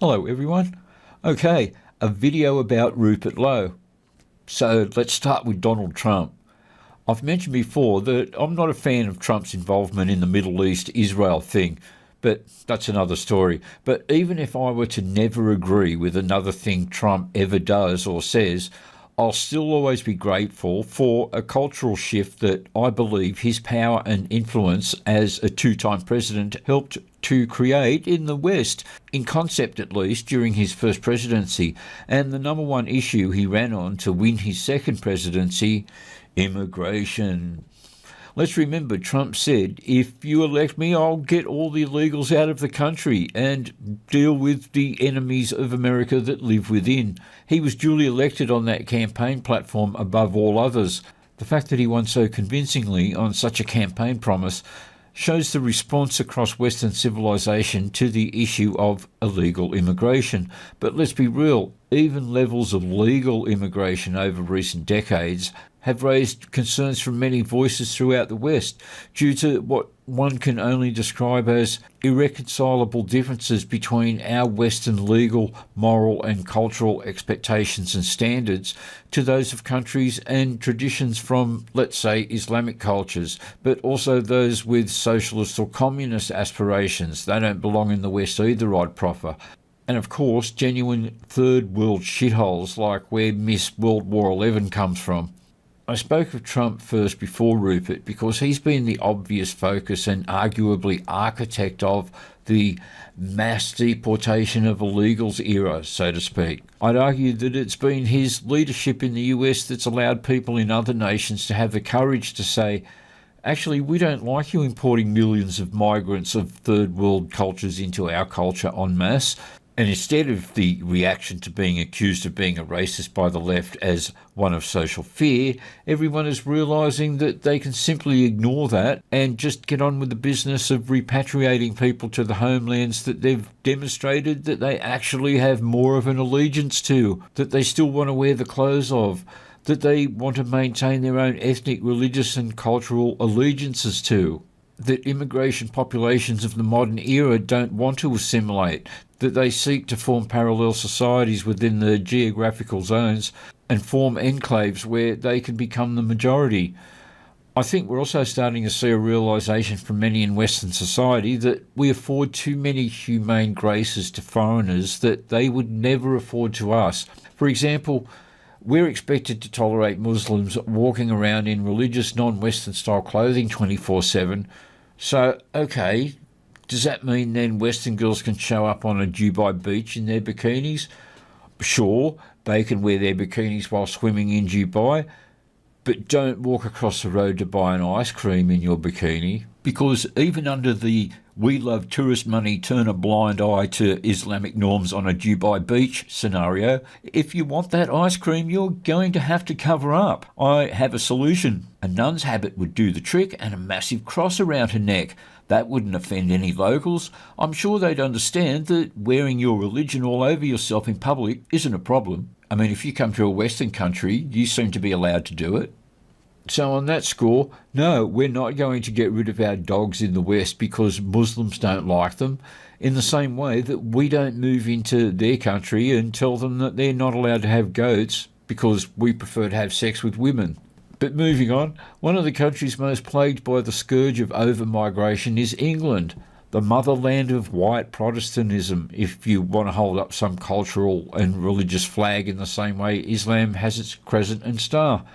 Hello everyone. Okay, a video about Rupert Lowe. So let's start with Donald Trump. I've mentioned before that I'm not a fan of Trump's involvement in the Middle East-Israel thing, but that's another story. But even if I were to never agree with another thing Trump ever does or says, I'll still always be grateful for a cultural shift that I believe his power and influence as a two-time president helped to create in the West, in concept at least, during his first presidency. And the number one issue he ran on to win his second presidency, immigration. Let's remember, Trump said, if you elect me, I'll get all the illegals out of the country and deal with the enemies of America that live within. He was duly elected on that campaign platform above all others. The fact that he won so convincingly on such a campaign promise shows the response across Western civilization to the issue of illegal immigration. But let's be real, even levels of legal immigration over recent decades have raised concerns from many voices throughout the West due to what one can only describe as irreconcilable differences between our Western legal, moral and cultural expectations and standards to those of countries and traditions from, let's say, Islamic cultures, but also those with socialist or communist aspirations. They don't belong in the West either, I'd proffer. And of course, genuine third world shitholes like where Miss World War XI comes from. I spoke of Trump first before Rupert because he's been the obvious focus and arguably architect of the mass deportation of illegals era, so to speak. I'd argue that it's been his leadership in the US that's allowed people in other nations to have the courage to say, actually, we don't like you importing millions of migrants of third world cultures into our culture en masse. And instead of the reaction to being accused of being a racist by the left as one of social fear, everyone is realising that they can simply ignore that and just get on with the business of repatriating people to the homelands that they've demonstrated that they actually have more of an allegiance to, that they still want to wear the clothes of, that they want to maintain their own ethnic, religious and cultural allegiances to, that immigration populations of the modern era don't want to assimilate, that they seek to form parallel societies within the geographical zones and form enclaves where they can become the majority. I think we're also starting to see a realisation from many in Western society that we afford too many humane graces to foreigners that they would never afford to us. For example, we're expected to tolerate Muslims walking around in religious non-Western style clothing 24/7. So, okay, does that mean then Western girls can show up on a Dubai beach in their bikinis? Sure, they can wear their bikinis while swimming in Dubai, but don't walk across the road to buy an ice cream in your bikini, because even under the we love tourist money, turn a blind eye to Islamic norms on a Dubai beach scenario, if you want that ice cream, you're going to have to cover up. I have a solution. A nun's habit would do the trick and a massive cross around her neck. That wouldn't offend any locals. I'm sure they'd understand that wearing your religion all over yourself in public isn't a problem. I mean, if you come to a Western country, you seem to be allowed to do it. So on that score, no, we're not going to get rid of our dogs in the West because Muslims don't like them, in the same way that we don't move into their country and tell them that they're not allowed to have goats because we prefer to have sex with women. But moving on, one of the countries most plagued by the scourge of over-migration is England, the motherland of white Protestantism, if you want to hold up some cultural and religious flag in the same way Islam has its crescent and star.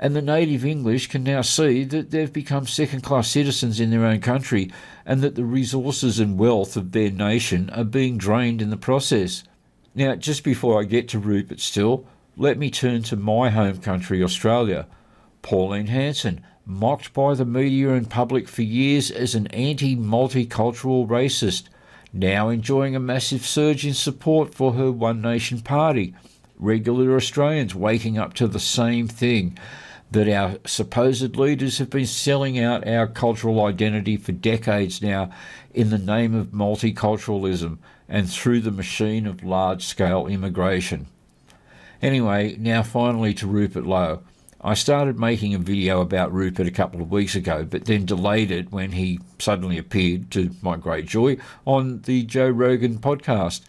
And the native English can now see that they've become second-class citizens in their own country and that the resources and wealth of their nation are being drained in the process. Now, just before I get to Rupert still, let me turn to my home country, Australia. Pauline Hanson, mocked by the media and public for years as an anti-multicultural racist, now enjoying a massive surge in support for her One Nation party. Regular Australians waking up to the same thing, that our supposed leaders have been selling out our cultural identity for decades now in the name of multiculturalism and through the machine of large-scale immigration. Anyway, now finally to Rupert Lowe. I started making a video about Rupert a couple of weeks ago, but then delayed it when he suddenly appeared, to my great joy, on the Joe Rogan podcast.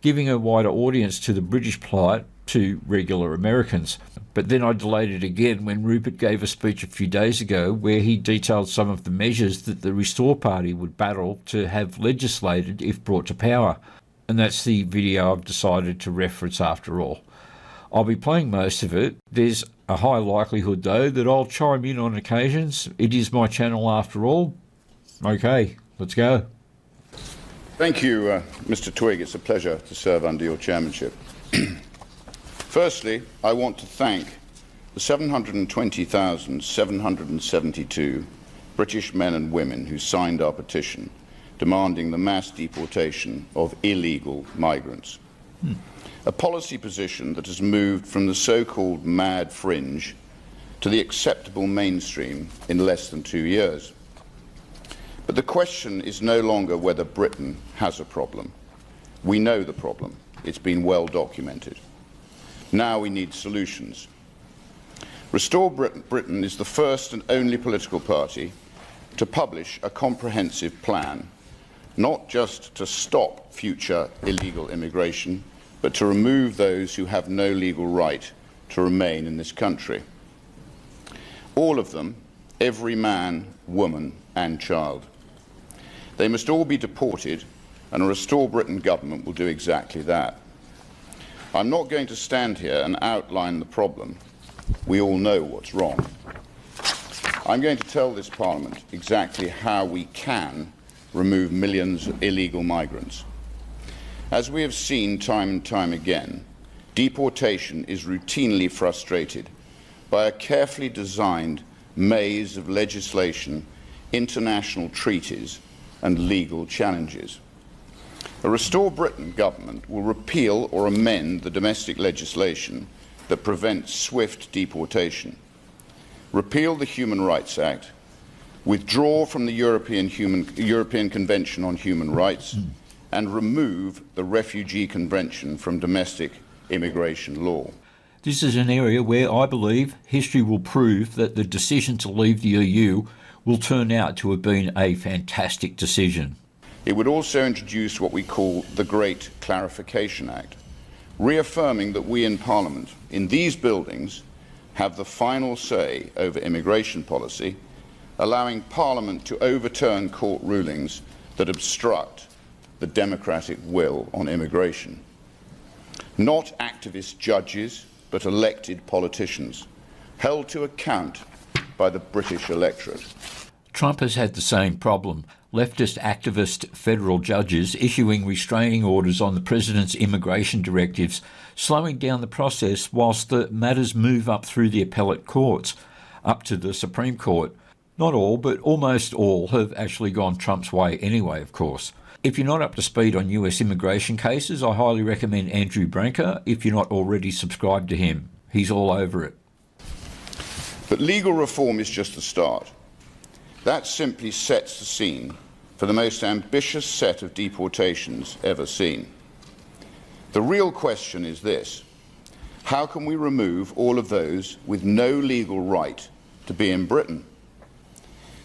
giving a wider audience to the British plight to regular Americans. But then I delayed it again when Rupert gave a speech a few days ago where he detailed some of the measures that the Restore Party would battle to have legislated if brought to power. And that's the video I've decided to reference after all. I'll be playing most of it. There's a high likelihood, though, that I'll chime in on occasions. It is my channel after all. Okay, let's go. Thank you, Mr. Twigg. It's a pleasure to serve under your chairmanship. Firstly, I want to thank the 720,772 British men and women who signed our petition demanding the mass deportation of illegal migrants. A policy position that has moved from the so-called mad fringe to the acceptable mainstream in less than 2 years. But the question is no longer whether Britain has a problem. We know the problem. It's been well documented. Now we need solutions. Restore Britain is the first and only political party to publish a comprehensive plan, not just to stop future illegal immigration, but to remove those who have no legal right to remain in this country. All of them, every man, woman and child. They must all be deported, and a Restore Britain government will do exactly that. I'm not going to stand here and outline the problem. We all know what's wrong. I'm going to tell this Parliament exactly how we can remove millions of illegal migrants. As we have seen time and time again, deportation is routinely frustrated by a carefully designed maze of legislation, international treaties and legal challenges. A Restore Britain government will repeal or amend the domestic legislation that prevents swift deportation, repeal the Human Rights Act, withdraw from the European Convention on Human Rights, and remove the Refugee Convention from domestic immigration law. This is an area where I believe history will prove that the decision to leave the EU will turn out to have been a fantastic decision. It would also introduce what we call the Great Clarification Act, reaffirming that we in Parliament, in these buildings, have the final say over immigration policy, allowing Parliament to overturn court rulings that obstruct the democratic will on immigration. Not activist judges, but elected politicians, held to account by the British electorate. Trump has had the same problem. Leftist activist federal judges issuing restraining orders on the president's immigration directives, slowing down the process whilst the matters move up through the appellate courts, up to the Supreme Court. Not all, but almost all have actually gone Trump's way anyway, of course. If you're not up to speed on US immigration cases, I highly recommend Andrew Branca if you're not already subscribed to him. He's all over it. But legal reform is just the start. That simply sets the scene for the most ambitious set of deportations ever seen. The real question is this: how can we remove all of those with no legal right to be in Britain?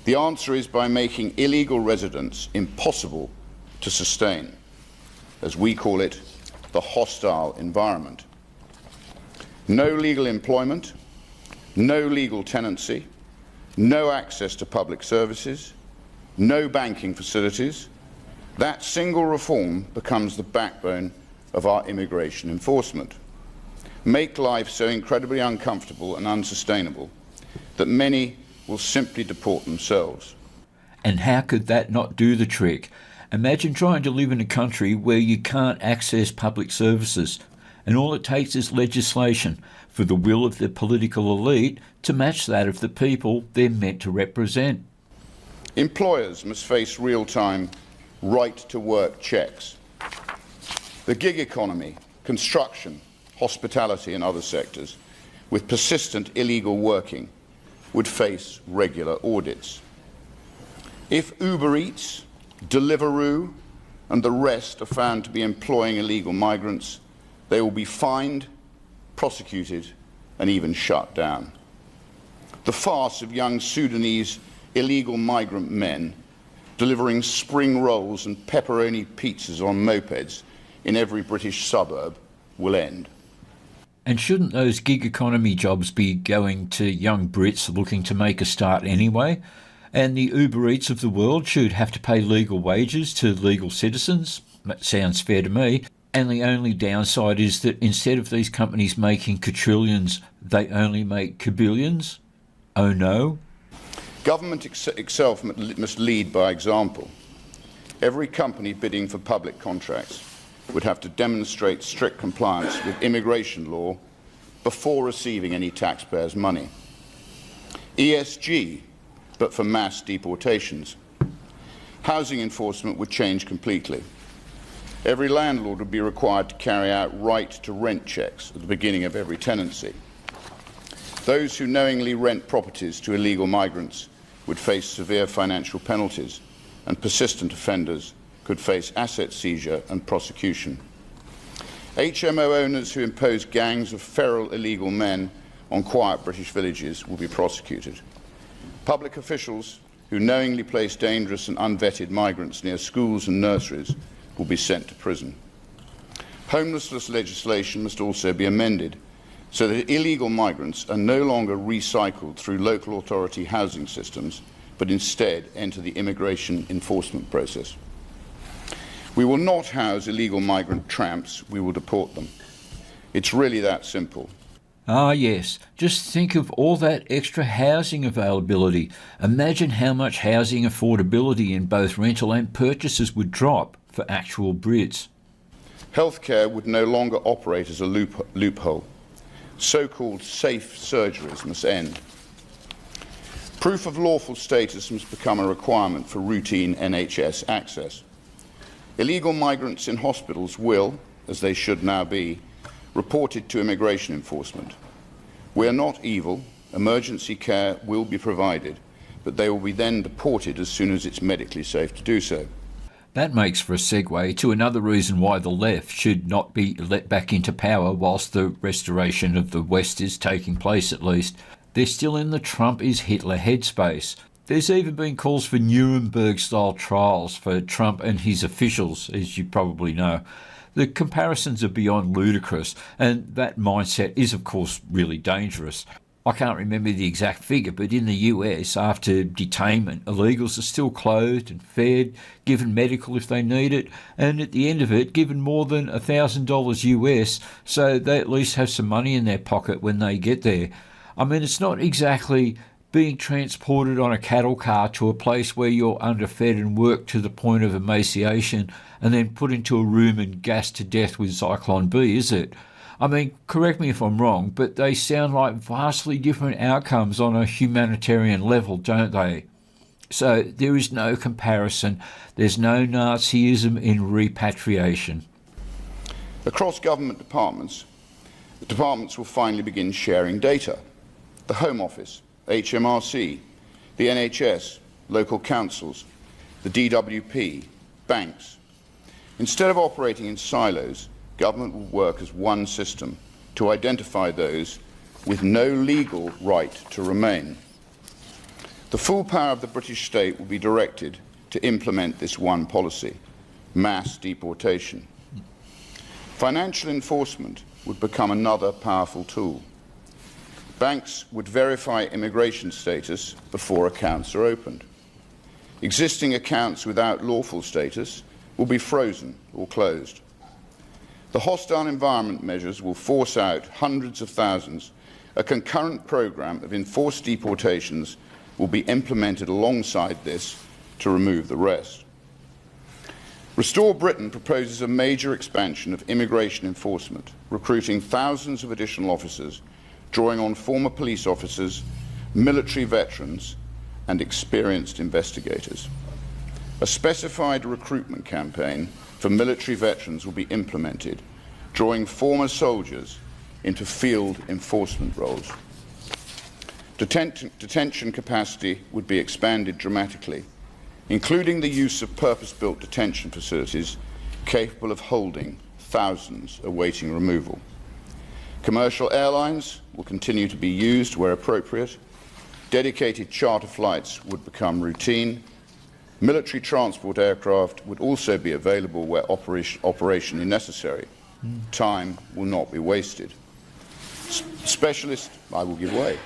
The answer is by making illegal residence impossible to sustain, as we call it, the hostile environment. No legal employment, no legal tenancy, no access to public services, no banking facilities. That single reform becomes the backbone of our immigration enforcement. Make life so incredibly uncomfortable and unsustainable that many will simply deport themselves. And how could that not do the trick? Imagine trying to live in a country where you can't access public services, and all it takes is legislation for the will of the political elite to match that of the people they're meant to represent. Employers must face real-time right-to-work checks. The gig economy, construction, hospitality and other sectors with persistent illegal working would face regular audits. If Uber Eats, Deliveroo and the rest are found to be employing illegal migrants, they will be fined, prosecuted and even shut down. The farce of young Sudanese illegal migrant men delivering spring rolls and pepperoni pizzas on mopeds in every British suburb will end. And shouldn't those gig economy jobs be going to young Brits looking to make a start anyway? And the Uber Eats of the world should have to pay legal wages to legal citizens? That sounds fair to me. And the only downside is that instead of these companies making quadrillions, they only make kabillions? Oh no? Government itself must lead by example. Every company bidding for public contracts would have to demonstrate strict compliance with immigration law before receiving any taxpayers' money. ESG, but for mass deportations. Housing enforcement would change completely. Every landlord would be required to carry out right-to-rent checks at the beginning of every tenancy. Those who knowingly rent properties to illegal migrants would face severe financial penalties, and persistent offenders could face asset seizure and prosecution. HMO owners who impose gangs of feral illegal men on quiet British villages will be prosecuted. Public officials who knowingly place dangerous and unvetted migrants near schools and nurseries will be sent to prison. Homelessness legislation must also be amended so that illegal migrants are no longer recycled through local authority housing systems, but instead enter the immigration enforcement process. We will not house illegal migrant tramps, we will deport them. It's really that simple. Ah yes, just think of all that extra housing availability. Imagine how much housing affordability in both rental and purchases would drop for actual Brits. Healthcare would no longer operate as a loophole. So-called safe surgeries must end. Proof of lawful status must become a requirement for routine NHS access. Illegal migrants in hospitals will, as they should now be, reported to immigration enforcement. We are not evil. Emergency care will be provided, but they will be then deported as soon as it's medically safe to do so. That makes for a segue to another reason why the left should not be let back into power whilst the restoration of the West is taking place at least. They're still in the Trump is Hitler headspace. There's even been calls for Nuremberg-style trials for Trump and his officials, as you probably know. The comparisons are beyond ludicrous, and that mindset is, of course, really dangerous. I can't remember the exact figure, but in the US, after detainment, illegals are still clothed and fed, given medical if they need it, and at the end of it, given more than $1,000 US, so they at least have some money in their pocket when they get there. I mean, it's not exactly being transported on a cattle car to a place where you're underfed and worked to the point of emaciation and then put into a room and gassed to death with Zyklon B, is it? I mean, correct me if I'm wrong, but they sound like vastly different outcomes on a humanitarian level, don't they? So there is no comparison. There's no Nazism in repatriation. Across government departments, the departments will finally begin sharing data. The Home Office, HMRC, the NHS, local councils, the DWP, banks. Instead of operating in silos, government will work as one system to identify those with no legal right to remain. The full power of the British state will be directed to implement this one policy, mass deportation. Financial enforcement would become another powerful tool. Banks would verify immigration status before accounts are opened. Existing accounts without lawful status will be frozen or closed. The hostile environment measures will force out hundreds of thousands. A concurrent programme of enforced deportations will be implemented alongside this to remove the rest. Restore Britain proposes a major expansion of immigration enforcement, recruiting thousands of additional officers, drawing on former police officers, military veterans, and experienced investigators. A specified recruitment campaign for military veterans will be implemented, drawing former soldiers into field enforcement roles. Detention capacity would be expanded dramatically, including the use of purpose-built detention facilities capable of holding thousands awaiting removal. Commercial airlines will continue to be used where appropriate. Dedicated charter flights would become routine. Military transport aircraft would also be available where operationally necessary. Time will not be wasted. Specialist, I will give way.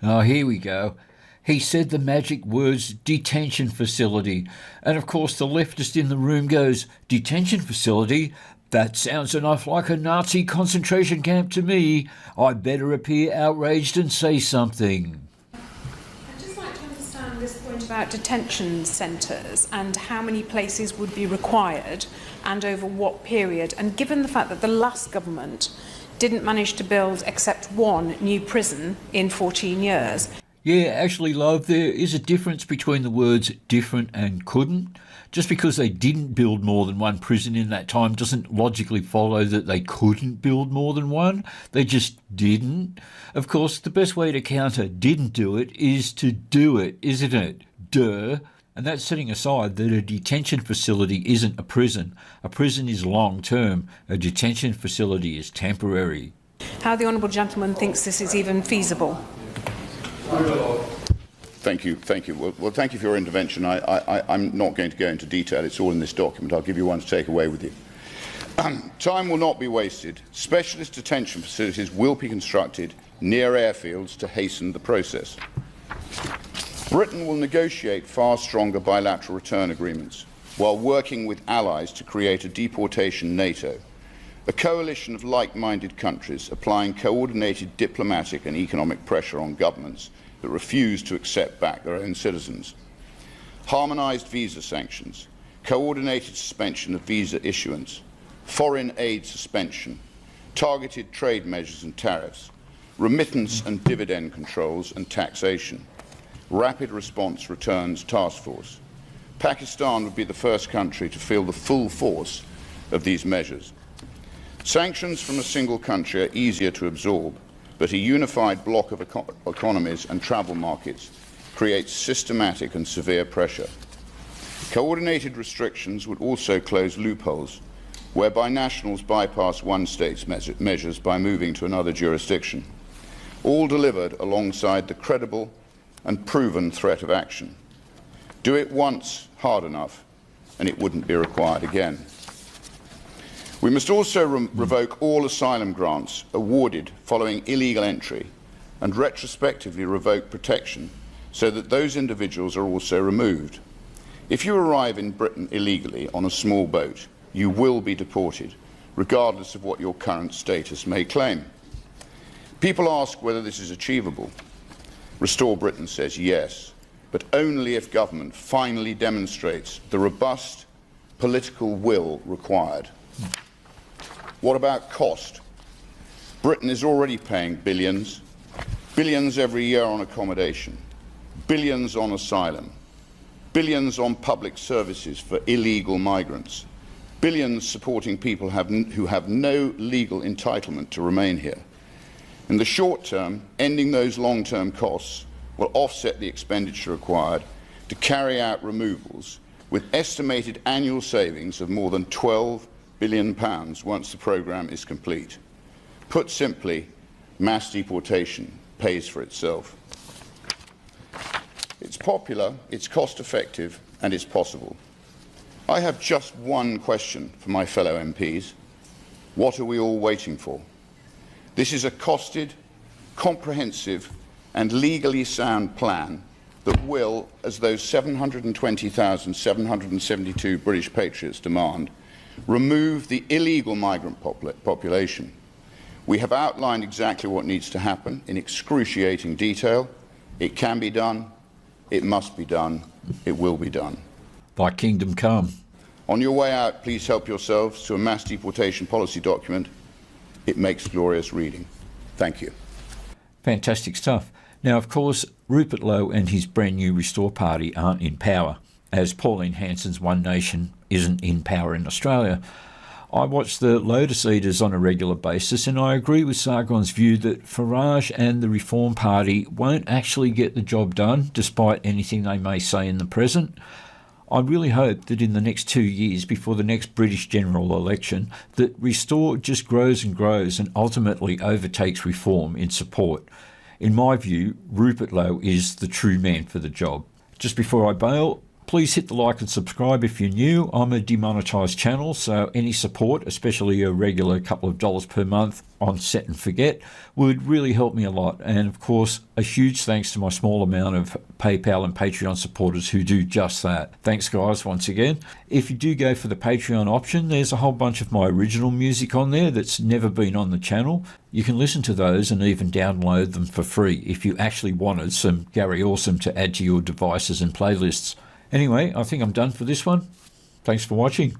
Oh, here we go. He said the magic words detention facility. And of course the leftist in the room goes, detention facility? That sounds enough like a Nazi concentration camp to me. I better appear outraged and say something. I'd just like to understand this point about detention centres and how many places would be required and over what period. And given the fact that the last government didn't manage to build except one new prison in 14 years. Yeah, actually, love, there is a difference between the words different and couldn't. Just because they didn't build more than one prison in that time doesn't logically follow that they couldn't build more than one. They just didn't. Of course, the best way to counter didn't do it is to do it, isn't it? Duh. And that's setting aside that a detention facility isn't a prison. A prison is long-term. A detention facility is temporary. How the Honourable Gentleman thinks this is even feasible. Thank you. Well, thank you for your intervention. I'm not going to go into detail. It's all in this document. I'll give you one to take away with you. Time will not be wasted. Specialist detention facilities will be constructed near airfields to hasten the process. Britain will negotiate far stronger bilateral return agreements while working with allies to create a deportation NATO, a coalition of like-minded countries applying coordinated diplomatic and economic pressure on governments that refuse to accept back their own citizens. Harmonised visa sanctions, coordinated suspension of visa issuance, foreign aid suspension, targeted trade measures and tariffs, remittance and dividend controls and taxation, rapid response returns task force. Pakistan would be the first country to feel the full force of these measures. Sanctions from a single country are easier to absorb, but a unified bloc of economies and travel markets creates systematic and severe pressure. Coordinated restrictions would also close loopholes, whereby nationals bypass one state's measures by moving to another jurisdiction, all delivered alongside the credible and proven threat of action. Do it once hard enough, and it wouldn't be required again. We must also revoke all asylum grants awarded following illegal entry and retrospectively revoke protection so that those individuals are also removed. If you arrive in Britain illegally on a small boat, you will be deported, regardless of what your current status may claim. People ask whether this is achievable. Restore Britain says yes, but only if government finally demonstrates the robust political will required. What about cost? Britain is already paying billions every year on accommodation, billions on asylum, billions on public services for illegal migrants, billions supporting people who have no legal entitlement to remain here. In the short term, ending those long-term costs will offset the expenditure required to carry out removals, with estimated annual savings of more than £12 billion once the programme is complete. Put simply, mass deportation pays for itself. It's popular, it's cost-effective, and it's possible. I have just one question for my fellow MPs. What are we all waiting for? This is a costed, comprehensive, and legally sound plan that will, as those 720,772 British patriots demand, remove the illegal migrant population. We have outlined exactly what needs to happen in excruciating detail. It can be done, it must be done, it will be done. Thy kingdom come. On your way out, please help yourselves to a mass deportation policy document. It makes glorious reading. Thank you. Fantastic stuff. Now, of course, Rupert Lowe and his brand new Restore Party aren't in power, as Pauline Hanson's One Nation isn't in power in Australia. I watch the Lotus leaders on a regular basis, and I agree with Sargon's view that Farage and the Reform Party won't actually get the job done, despite anything they may say in the present. I really hope that in the next 2 years, before the next British general election, that Restore just grows and grows and ultimately overtakes Reform in support. In my view, Rupert Lowe is the true man for the job. Just before I bail, Please hit the like and subscribe if you're new. I'm a demonetised channel, so any support, especially a regular couple of dollars per month on Set and Forget, would really help me a lot. And of course, a huge thanks to my small amount of PayPal and Patreon supporters who do just that. Thanks guys once again. If you do go for the Patreon option, there's a whole bunch of my original music on there that's never been on the channel. You can listen to those and even download them for free if you actually wanted some Gary Orsum to add to your devices and playlists. Anyway, I think I'm done for this one. Thanks for watching.